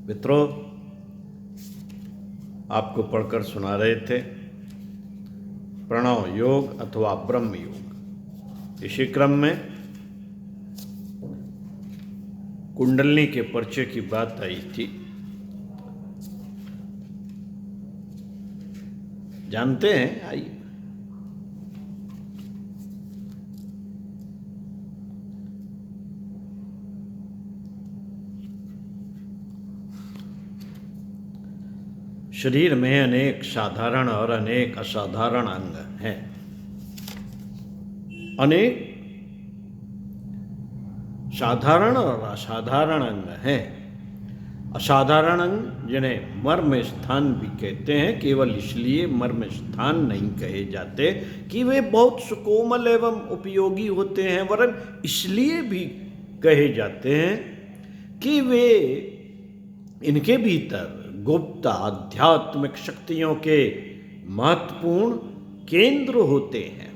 मित्रों, आपको पढ़कर सुना रहे थे प्रणव योग अथवा ब्रह्म योग। इसी क्रम में कुंडलिनी के परिचय की बात आई थी। जानते हैं, आइए। शरीर में अनेक साधारण और अनेक असाधारण अंग हैं। अनेक साधारण और असाधारण अंग हैं। असाधारण अंग जिन्हें मर्म स्थान भी कहते हैं, केवल इसलिए मर्म स्थान नहीं कहे जाते कि वे बहुत सुकोमल एवं उपयोगी होते हैं, वरन इसलिए भी कहे जाते हैं कि वे इनके भीतर गुप्त आध्यात्मिक शक्तियों के महत्वपूर्ण केंद्र होते हैं।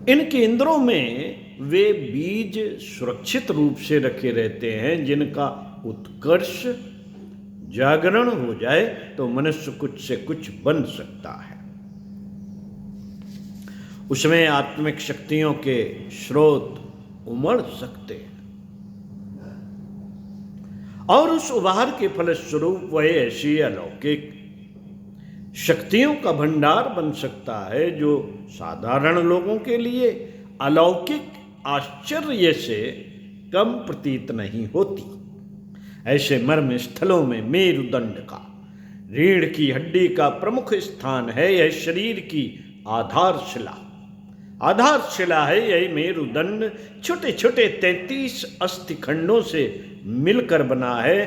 इन केंद्रों में वे बीज सुरक्षित रूप से रखे रहते हैं, जिनका उत्कर्ष जागरण हो जाए तो मनुष्य कुछ से कुछ बन सकता है। उसमें आत्मिक शक्तियों के स्रोत उमड़ सकते हैं और उस उभार के फलस्वरूप वह ऐसी अलौकिक शक्तियों का भंडार बन सकता है जो साधारण लोगों के लिए अलौकिक आश्चर्य से कम प्रतीत नहीं होती। ऐसे मर्म स्थलों में मेरुदंड का, रीढ़ की हड्डी का प्रमुख स्थान है। यह शरीर की आधारशिला है। यह मेरुदंड छोटे छोटे 33 अस्थिखंडों से मिलकर बना है।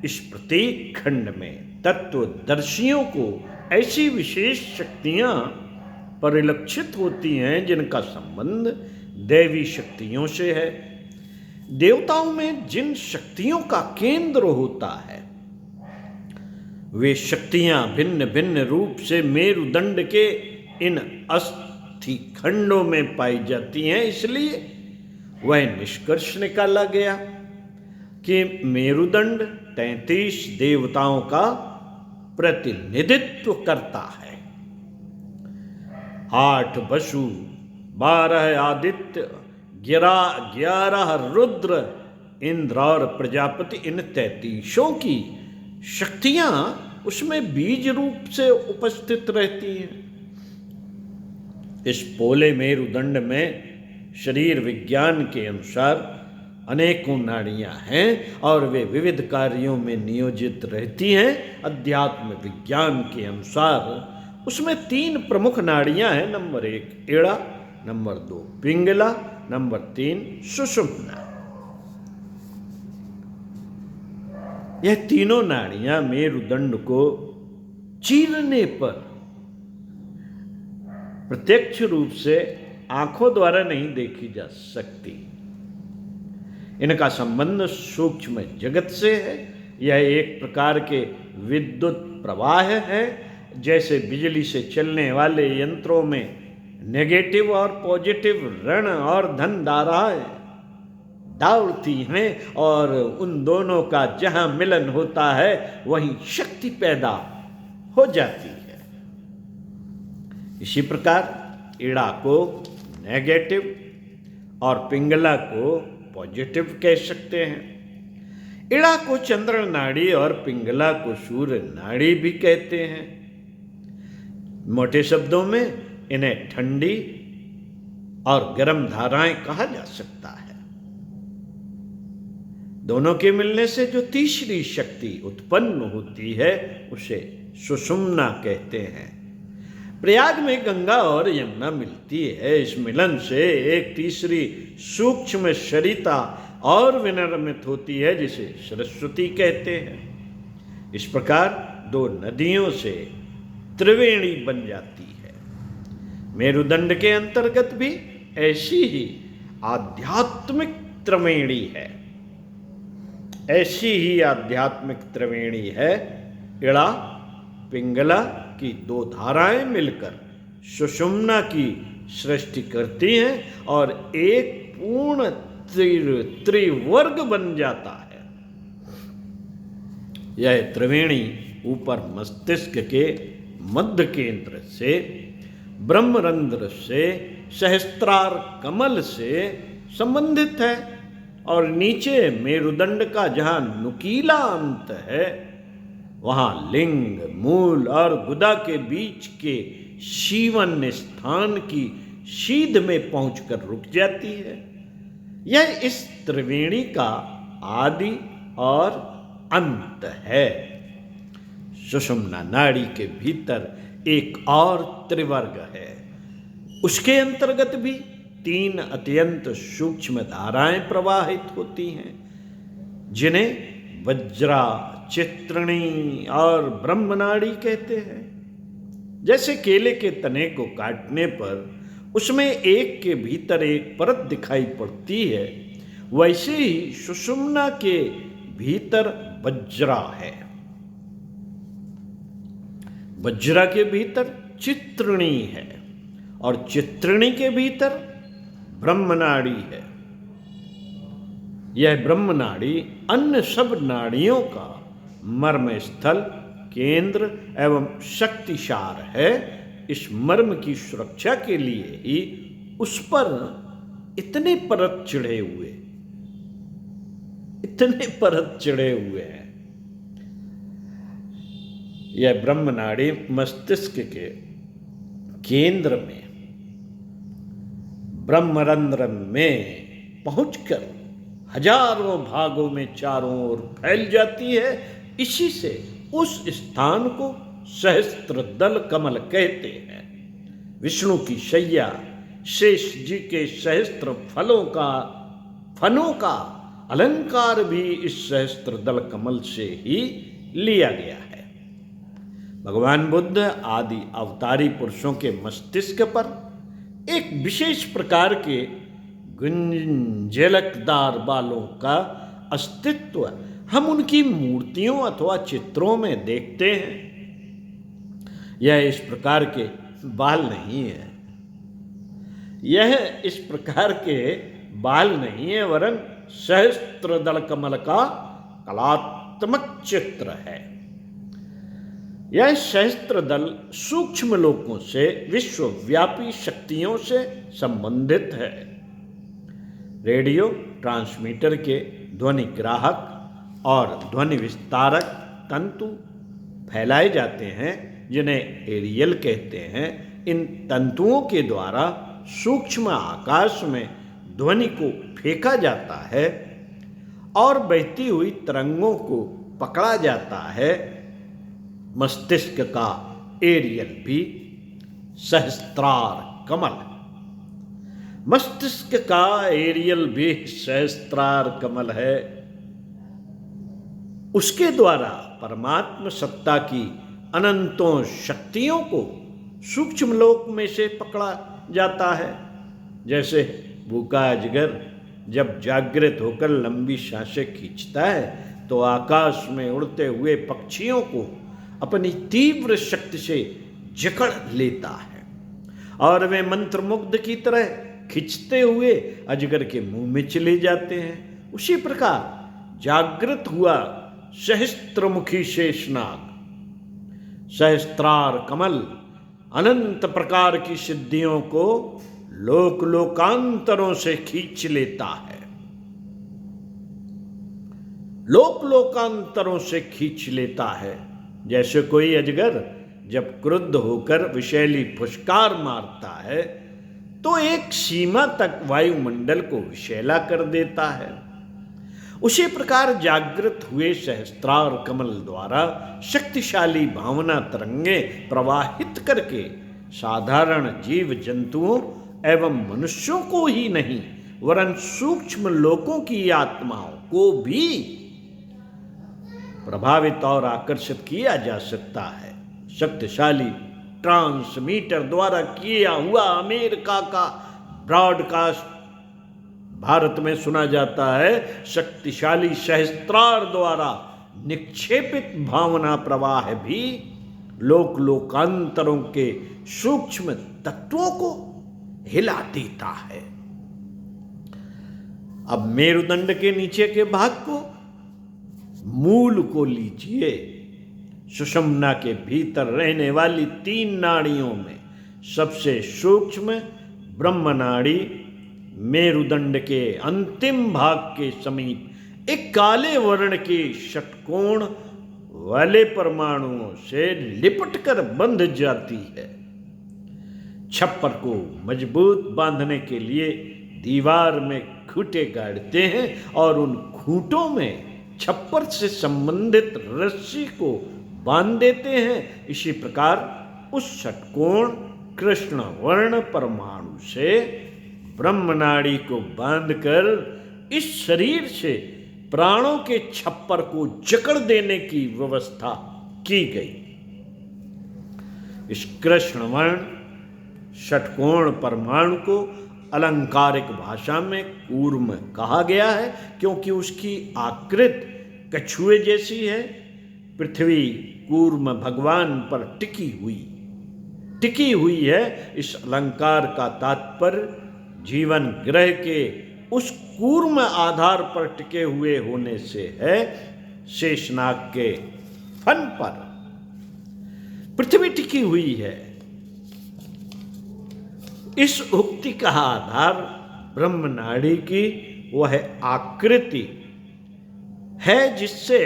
इस प्रत्येक खंड में तत्वदर्शियों को ऐसी विशेष शक्तियां परिलक्षित होती हैं जिनका संबंध दैवी शक्तियों से है। देवताओं में जिन शक्तियों का केंद्र होता है, वे शक्तियां भिन्न भिन्न रूप से मेरुदंड के इन अस्थिखंडों में पाई जाती हैं। इसलिए वह निष्कर्ष निकाला गया कि मेरुदंड 33 देवताओं का प्रतिनिधित्व करता है। 8 वसु, 12 आदित्य, 11 रुद्र, इंद्र और प्रजापति, इन 33 की शक्तियां उसमें बीज रूप से उपस्थित रहती हैं। इस पोले मेरुदंड में शरीर विज्ञान के अनुसार अनेकों नाड़ियां हैं और वे विविध कार्यों में नियोजित रहती हैं। अध्यात्म विज्ञान के अनुसार उसमें 3 प्रमुख नाड़ियां हैं। नंबर 1 एड़ा, नंबर 2 पिंगला, नंबर 3 सुषुम्ना। यह तीनों नाड़ियां मेरुदंड को चीरने पर प्रत्यक्ष रूप से आंखों द्वारा नहीं देखी जा सकती। इनका संबंध सूक्ष्म जगत से है। यह एक प्रकार के विद्युत प्रवाह है। जैसे बिजली से चलने वाले यंत्रों में नेगेटिव और पॉजिटिव ऋण और धन धाराएं दौड़ती हैं और उन दोनों का जहां मिलन होता है वहीं शक्ति पैदा हो जाती है। इसी प्रकार एड़ा को नेगेटिव और पिंगला को पॉजिटिव कह सकते हैं। एड़ा को चंद्र नाड़ी और पिंगला को सूर्य नाड़ी भी कहते हैं। मोटे शब्दों में इन्हें ठंडी और गर्म धाराएं कहा जा सकता है। दोनों के मिलने से जो तीसरी शक्ति उत्पन्न होती है उसे सुषुम्ना कहते हैं। प्रयाग में गंगा और यमुना मिलती है। इस मिलन से एक तीसरी सूक्ष्म सरिता और विनिर्मित होती है, जिसे सरस्वती कहते हैं। इस प्रकार 2 नदियों से त्रिवेणी बन जाती है। मेरुदंड के अंतर्गत भी ऐसी ही आध्यात्मिक त्रिवेणी है। एड़ा पिंगला की 2 धाराएं मिलकर सुषुम्ना की सृष्टि करती हैं और एक पूर्ण त्रिवर्ग बन जाता है। यह त्रिवेणी ऊपर मस्तिष्क के मध्य केंद्र से, ब्रह्मरंध्र से, सहस्त्रार कमल से संबंधित है और नीचे मेरुदंड का जहाँ नुकीला अंत है वहाँ लिंग, मूल और गुदा के बीच के शीवन स्थान की सीध में पहुंचकर रुक जाती है। यह इस त्रिवेणी का आदि और अंत है। सुषुम्ना नाड़ी के भीतर एक और त्रिवर्ग है। उसके अंतर्गत भी 3 अत्यंत सूक्ष्म धाराएं प्रवाहित होती हैं, जिन्हें वज्रा, चित्रिणी और ब्रह्मनाड़ी कहते हैं। जैसे केले के तने को काटने पर उसमें एक के भीतर एक परत दिखाई पड़ती है, वैसे ही सुषुम्ना के भीतर वज्रा है। वज्रा के भीतर चित्रिणी है और चित्रिणी के भीतर ब्रह्मनाड़ी है। यह ब्रह्मनाड़ी अन्य सब नाड़ियों का मर्म स्थल, केंद्र एवं शक्तिसार है। इस मर्म की सुरक्षा के लिए ही उस पर इतने परत चढ़े हुए हैं। यह ब्रह्मनाड़ी मस्तिष्क के केंद्र में ब्रह्मरंध्र में पहुंचकर हजारों भागों में चारों ओर फैल जाती है। इसी से उस स्थान को सहस्त्रदल कमल कहते हैं। विष्णु की शैया, शेष जी के सहस्त्र फनों का अलंकार भी इस सहस्त्रदल कमल से ही लिया गया है। भगवान बुद्ध आदि अवतारी पुरुषों के मस्तिष्क पर एक विशेष प्रकार के गुंजलकदार बालों का अस्तित्व हम उनकी मूर्तियों अथवा चित्रों में देखते हैं। यह इस प्रकार के बाल नहीं है। वरन सहस्त्रदल कमल का कलात्मक चित्र है। यह सहस्त्रदल सूक्ष्म लोकों से विश्वव्यापी शक्तियों से संबंधित है। रेडियो ट्रांसमीटर के ध्वनि ग्राहक और ध्वनि विस्तारक तंतु फैलाए जाते हैं, जिन्हें एरियल कहते हैं। इन तंतुओं के द्वारा सूक्ष्म आकाश में ध्वनि को फेंका जाता है और बहती हुई तरंगों को पकड़ा जाता है। मस्तिष्क का एरियल भी सहस्त्रार कमल है। उसके द्वारा परमात्म सत्ता की अनंतों शक्तियों को सूक्ष्म लोक में से पकड़ा जाता है। जैसे भूखा अजगर जब जागृत होकर लंबी सांसें खींचता है तो आकाश में उड़ते हुए पक्षियों को अपनी तीव्र शक्ति से जकड़ लेता है और वे मंत्रमुग्ध की तरह खिंचते हुए अजगर के मुंह में चले जाते हैं। उसी प्रकार जागृत हुआ सहस्त्रमुखी शेषनाग, सहस्त्रार कमल अनंत प्रकार की सिद्धियों को लोकांतरों से खींच लेता है। लोकांतरों से खींच लेता है। जैसे कोई अजगर जब क्रुद्ध होकर विषैली फुसकार मारता है तो एक सीमा तक वायुमंडल को विषैला कर देता है। उसी प्रकार जागृत हुए सहस्त्रार कमल द्वारा शक्तिशाली भावना तरंगे प्रवाहित करके साधारण जीव जंतुओं एवं मनुष्यों को ही नहीं वरन सूक्ष्म लोकों की आत्माओं को भी प्रभावित और आकर्षित किया जा सकता है। शक्तिशाली ट्रांसमीटर द्वारा किया हुआ अमेरिका का ब्रॉडकास्ट भारत में सुना जाता है। शक्तिशाली सहस्त्रार द्वारा निक्षेपित भावना प्रवाह भी लोकांतरों के सूक्ष्म तत्वों को हिला देता है। अब मेरुदंड के नीचे के भाग को मूल को लीजिए। सुषुम्ना के भीतर रहने वाली 3 नाड़ियों में सबसे सूक्ष्म ब्रह्मनाड़ी मेरुदंड के अंतिम भाग के समीप एक काले वर्ण के षटकोण वाले परमाणुओं से लिपटकर बंध जाती है। छप्पर को मजबूत बांधने के लिए दीवार में खूंटे गाड़ते हैं और उन खूंटों में छप्पर से संबंधित रस्सी को बांध देते हैं। इसी प्रकार उस षटकोण कृष्ण वर्ण परमाणु से ब्रह्मनाड़ी को बांधकर इस शरीर से प्राणों के छप्पर को जकड़ देने की व्यवस्था की गई। इस कृष्ण वर्ण षटकोण परमाणु को अलंकारिक भाषा में कूर्म कहा गया है, क्योंकि उसकी आकृति कछुए जैसी है। पृथ्वी कूर्म भगवान पर टिकी हुई है। इस अलंकार का तात्पर्य जीवन ग्रह के उस कूर्म आधार पर टिके हुए होने से है। शेषनाग के फन पर पृथ्वी टिकी हुई है। इस उक्ति का आधार ब्रह्मनाड़ी की वह आकृति है जिससे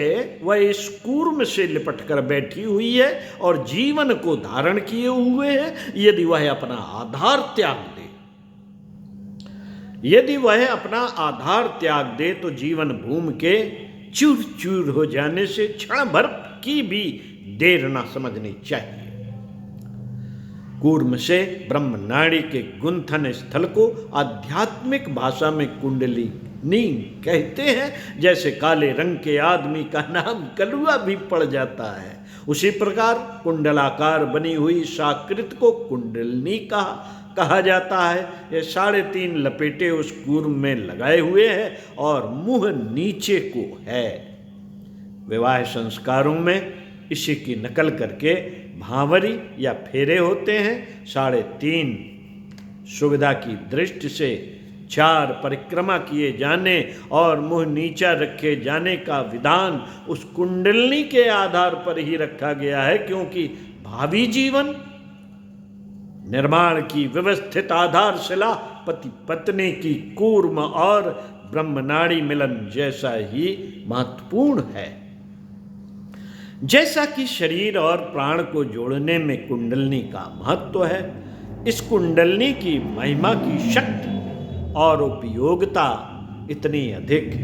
वह इस कूर्म से लिपटकर बैठी हुई है और जीवन को धारण किए हुए है। यदि वह अपना आधार त्याग दे तो जीवन भूमि के चूर चूर हो जाने से क्षण भर की भी देर न समझनी चाहिए। कूर्म से ब्रह्मनाड़ी के गुंथन स्थल को आध्यात्मिक भाषा में कुंडलिनी कहते हैं। जैसे काले रंग के आदमी का नाम कलुआ भी पड़ जाता है, उसी प्रकार कुंडलाकार बनी हुई इस आकृति को कुंडलिनी कहा जाता है। ये 3.5 लपेटे उस कूर्म में लगाए हुए हैं और मुंह नीचे को है। विवाह संस्कारों में इसी की नकल करके भांवरी या फेरे होते हैं। 3.5 सुविधा की दृष्टि से 4 परिक्रमा किए जाने और मुंह नीचा रखे जाने का विधान उस कुंडलिनी के आधार पर ही रखा गया है, क्योंकि भावी जीवन निर्माण की व्यवस्थित आधारशिला पति पत्नी की कूर्म और ब्रह्मनाड़ी मिलन जैसा ही महत्वपूर्ण है। जैसा कि शरीर और प्राण को जोड़ने में कुंडलिनी का महत्व है, इस कुंडलिनी की महिमा की शक्ति और उपयोगिता इतनी अधिक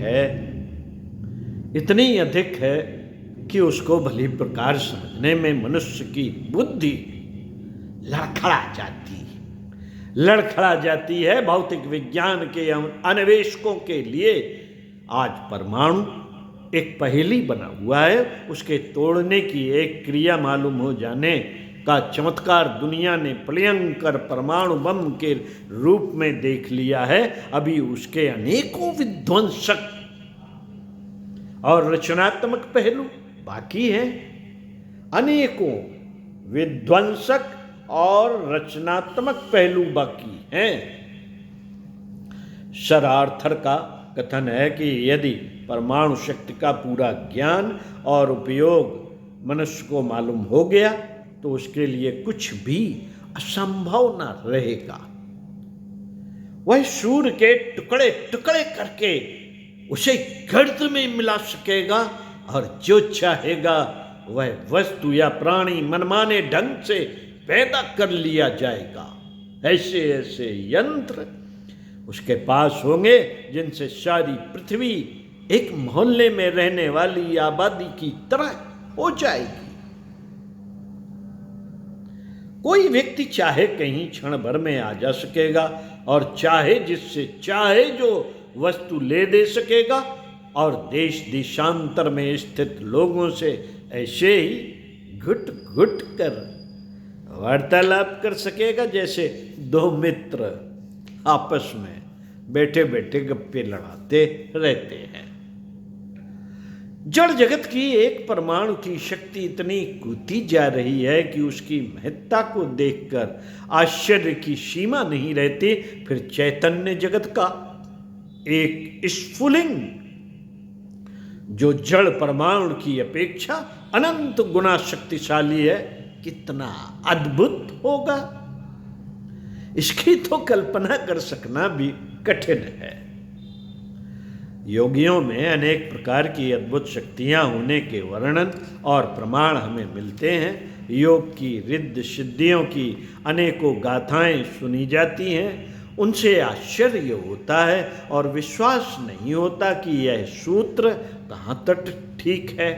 है कि उसको भली प्रकार समझने में मनुष्य की बुद्धि लड़खड़ा जाती है। भौतिक विज्ञान के अन्वेषकों के लिए आज परमाणु एक पहेली बना हुआ है। उसके तोड़ने की एक क्रिया मालूम हो जाने का चमत्कार दुनिया ने भयंकर परमाणु बम के रूप में देख लिया है। अभी उसके अनेकों विध्वंसक और रचनात्मक पहलू बाकी हैं। अनेकों विध्वंसक और रचनात्मक पहलू बाकी हैं। सर आर्थर का कथन है कि यदि परमाणु शक्ति का पूरा ज्ञान और उपयोग मनुष्य को मालूम हो गया तो उसके लिए कुछ भी असंभव न रहेगा। वह सूर्य के टुकड़े टुकड़े करके उसे गर्द में मिला सकेगा और जो चाहेगा वह वस्तु या प्राणी मनमाने ढंग से पैदा कर लिया जाएगा। ऐसे ऐसे यंत्र उसके पास होंगे जिनसे सारी पृथ्वी एक मोहल्ले में रहने वाली आबादी की तरह हो जाएगी। कोई व्यक्ति चाहे कहीं क्षण भर में आ जा सकेगा और चाहे जिससे चाहे जो वस्तु ले दे सकेगा और देश देशांतर में स्थित लोगों से ऐसे ही घुट घुट कर वार्तालाप कर सकेगा जैसे 2 मित्र आपस में बैठे बैठे गप्पे लड़ाते रहते हैं। जड़ जगत की एक परमाणु की शक्ति इतनी कूदती जा रही है कि उसकी महत्ता को देखकर आश्चर्य की सीमा नहीं रहती। फिर चैतन्य जगत का एक स्फुलिंग जो जड़ परमाणु की अपेक्षा अनंत गुना शक्तिशाली है, कितना अद्भुत होगा, इसकी तो कल्पना कर सकना भी कठिन है। योगियों में अनेक प्रकार की अद्भुत शक्तियां होने के वर्णन और प्रमाण हमें मिलते हैं। योग की रिद्ध सिद्धियों की अनेकों गाथाएं सुनी जाती हैं। उनसे आश्चर्य होता है और विश्वास नहीं होता कि यह सूत्र कहाँ तक ठीक है।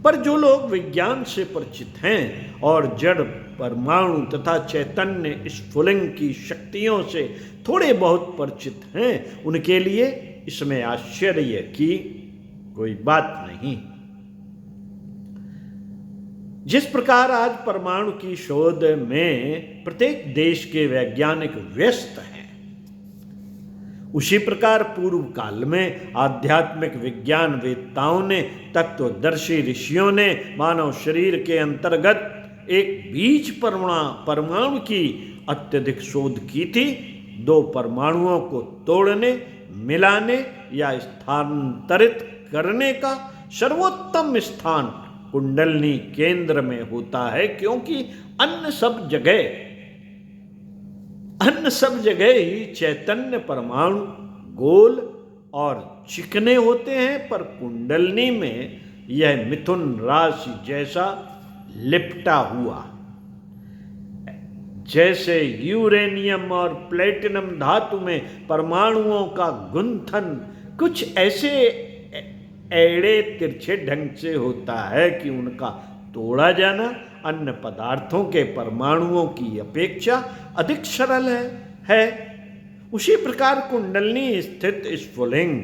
पर जो लोग विज्ञान से परिचित हैं और जड़ परमाणु तथा चैतन्य स्फुलिंग की शक्तियों से थोड़े बहुत परिचित हैं, उनके लिए इसमें आश्चर्य की कोई बात नहीं। जिस प्रकार आज परमाणु की शोध में प्रत्येक देश के वैज्ञानिक व्यस्त हैं, उसी प्रकार पूर्व काल में आध्यात्मिक विज्ञान वेत्ताओं ने, तत्वदर्शी ऋषियों ने मानव शरीर के अंतर्गत एक बीज परमाणु की अत्यधिक शोध की थी। 2 परमाणुओं को तोड़ने, मिलाने या स्थानांतरित करने का सर्वोत्तम स्थान कुंडलनी केंद्र में होता है, क्योंकि अन्य सब जगह ही चैतन्य परमाणु गोल और चिकने होते हैं, पर कुंडलनी में यह मिथुन राशि जैसा लिपटा हुआ, जैसे यूरेनियम और प्लेटिनम धातु में परमाणुओं का गुंथन कुछ ऐसे एड़े तिरछे ढंग से होता है कि उनका तोड़ा जाना अन्य पदार्थों के परमाणुओं की अपेक्षा अधिक सरल है। उसी प्रकार कुंडलनी स्थित स्फुलिंग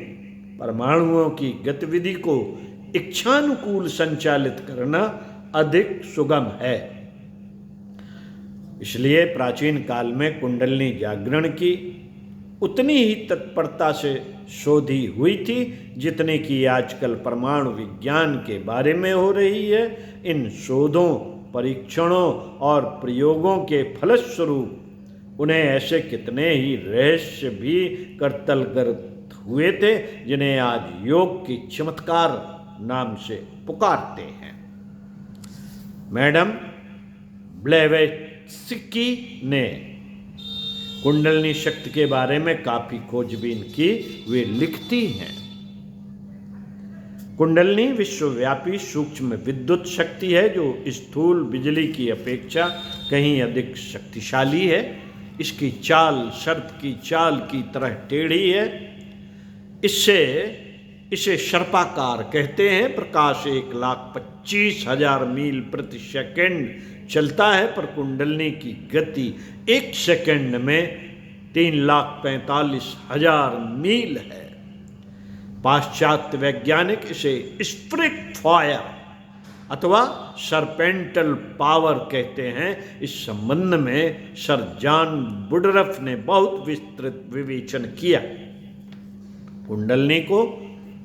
परमाणुओं की गतिविधि को इच्छानुकूल संचालित करना अधिक सुगम है। इसलिए प्राचीन काल में कुंडलनी जागरण की उतनी ही तत्परता से शोधी हुई थी जितने की आजकल परमाणु विज्ञान के बारे में हो रही है। इन शोधों, परीक्षणों और प्रयोगों के फलस्वरूप उन्हें ऐसे कितने ही रहस्य भी करतलगत हुए थे जिन्हें आज योग की चमत्कार नाम से पुकारते हैं। मैडम ब्लेवेत्स्की ने कुंडलनी शक्ति के बारे में काफी खोजबीन की। वे लिखती हैं, कुंडलनी विश्वव्यापी सूक्ष्म विद्युत शक्ति है जो स्थूल बिजली की अपेक्षा कहीं अधिक शक्तिशाली है। इसकी चाल सर्प की चाल की तरह टेढ़ी है। इसे सर्पाकार कहते हैं। प्रकाश 1,25,000 मील प्रति सेकंड चलता है, पर कुंडलनी की गति 1 सेकंड में 3,45,000 मील है। पाश्चात्य वैज्ञानिक इसे स्पिरिट फायर अथवा सरपेंटल पावर कहते हैं। इस संबंध में सर जॉन वुडरफ ने बहुत विस्तृत विवेचन किया। कुंडलनी को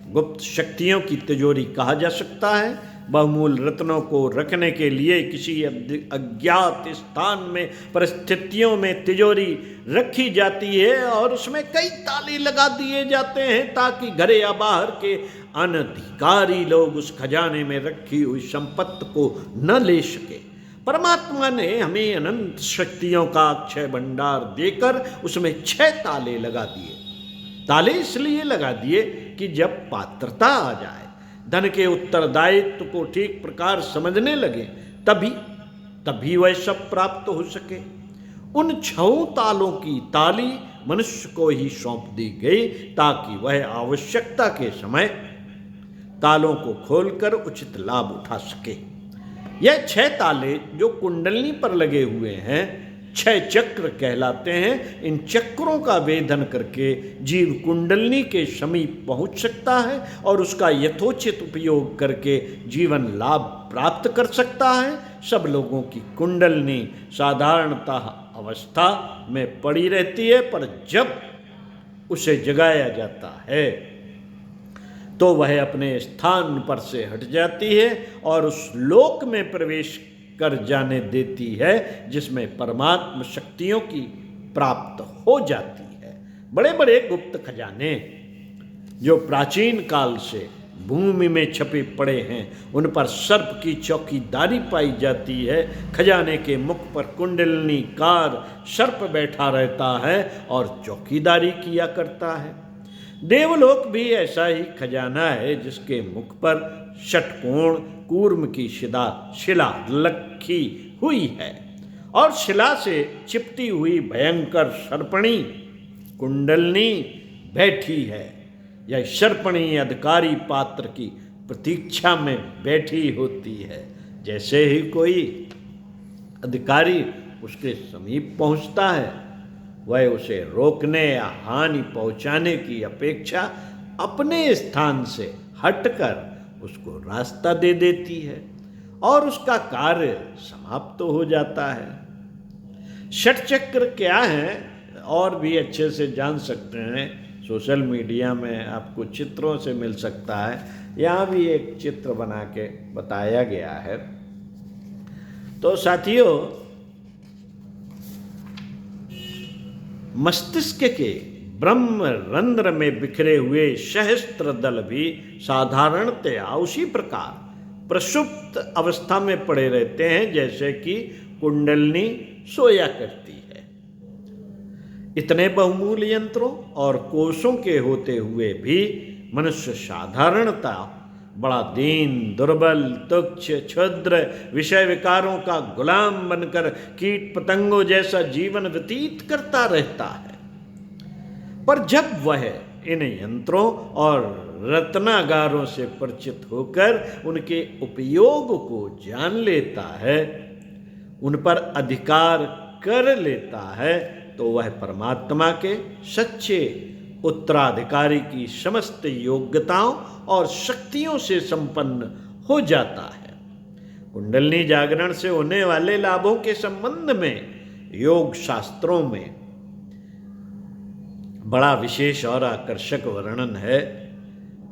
गुप्त शक्तियों की तिजोरी कहा जा सकता है। बहुमूल्य रत्नों को रखने के लिए किसी अज्ञात स्थान में परिस्थितियों में तिजोरी रखी जाती है और उसमें कई ताले लगा दिए जाते हैं ताकि घर या बाहर के अनधिकारी लोग उस खजाने में रखी हुई संपत्ति को न ले सके। परमात्मा ने हमें अनंत शक्तियों का अक्षय भंडार देकर उसमें 6 ताले लगा दिए। ताले इसलिए लगा दिए कि जब पात्रता आ जाए, धन के उत्तरदायित्व को ठीक प्रकार समझने लगे, तभी वह सब प्राप्त हो सके। उन 6 तालों की ताली मनुष्य को ही सौंप दी गई ताकि वह आवश्यकता के समय तालों को खोलकर उचित लाभ उठा सके। यह 6 ताले जो कुंडलनी पर लगे हुए हैं 6 चक्र कहलाते हैं। इन चक्रों का वेधन करके जीव कुंडलनी के समीप पहुंच सकता है और उसका यथोचित उपयोग करके जीवन लाभ प्राप्त कर सकता है। सब लोगों की कुंडलनी साधारणतः अवस्था में पड़ी रहती है, पर जब उसे जगाया जाता है तो वह अपने स्थान पर से हट जाती है और उस लोक में प्रवेश कर जाने देती है जिसमें परमात्म शक्तियों की प्राप्त हो जाती है। बड़े बड़े गुप्त खजाने जो प्राचीन काल से भूमि में छपे पड़े हैं, उन पर सर्प की चौकीदारी पाई जाती है। खजाने के मुख पर कुंडलनीकार सर्प बैठा रहता है और चौकीदारी किया करता है। देवलोक भी ऐसा ही खजाना है जिसके मुख पर षटकोण कूर्म की शिला लखी हुई है और शिला से चिपटी हुई भयंकर सर्पणी कुंडलनी बैठी है। यह सर्पणी अधिकारी पात्र की प्रतीक्षा में बैठी होती है। जैसे ही कोई अधिकारी उसके समीप पहुंचता है, वह उसे रोकने या हानि पहुंचाने की अपेक्षा अपने स्थान से हटकर उसको रास्ता दे देती है और उसका कार्य समाप्त हो जाता है। षटचक्र क्या है और भी अच्छे से जान सकते हैं, सोशल मीडिया में आपको चित्रों से मिल सकता है। यहाँ भी एक चित्र बना के बताया गया है। तो साथियों, मस्तिष्क के ब्रह्म रंध्र में बिखरे हुए सहस्त्र दल भी साधारणतया उसी प्रकार प्रसुप्त अवस्था में पड़े रहते हैं जैसे कि कुंडलनी सोया करती है। इतने बहुमूल्य यंत्रों और कोषों के होते हुए भी मनुष्य साधारणता बड़ा दीन, दुर्बल, तुच्छ, क्षुद्र, विषय विकारों का गुलाम बनकर कीट पतंगों जैसा जीवन व्यतीत करता रहता है। पर जब वह इन यंत्रों और रत्नागारों से परिचित होकर उनके उपयोग को जान लेता है, उन पर अधिकार कर लेता है, तो वह परमात्मा के सच्चे उत्तराधिकारी की समस्त योग्यताओं और शक्तियों से संपन्न हो जाता है। कुंडलनी जागरण से होने वाले लाभों के संबंध में योग शास्त्रों में बड़ा विशेष और आकर्षक वर्णन है।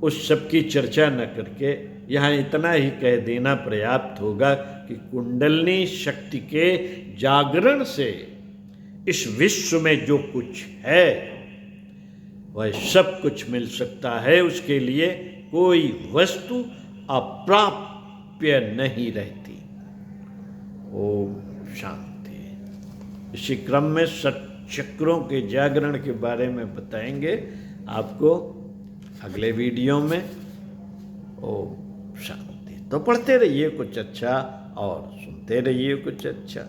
उस सब की चर्चा न करके यहाँ इतना ही कह देना पर्याप्त होगा कि कुंडलनी शक्ति के जागरण से इस विश्व में जो कुछ है वह सब कुछ मिल सकता है। उसके लिए कोई वस्तु अप्राप्य नहीं रहती। ओम शांति। इसी क्रम में षटचक्रों के जागरण के बारे में बताएंगे आपको अगले वीडियो में। ओम शांति। तो पढ़ते रहिए कुछ अच्छा और सुनते रहिए कुछ अच्छा।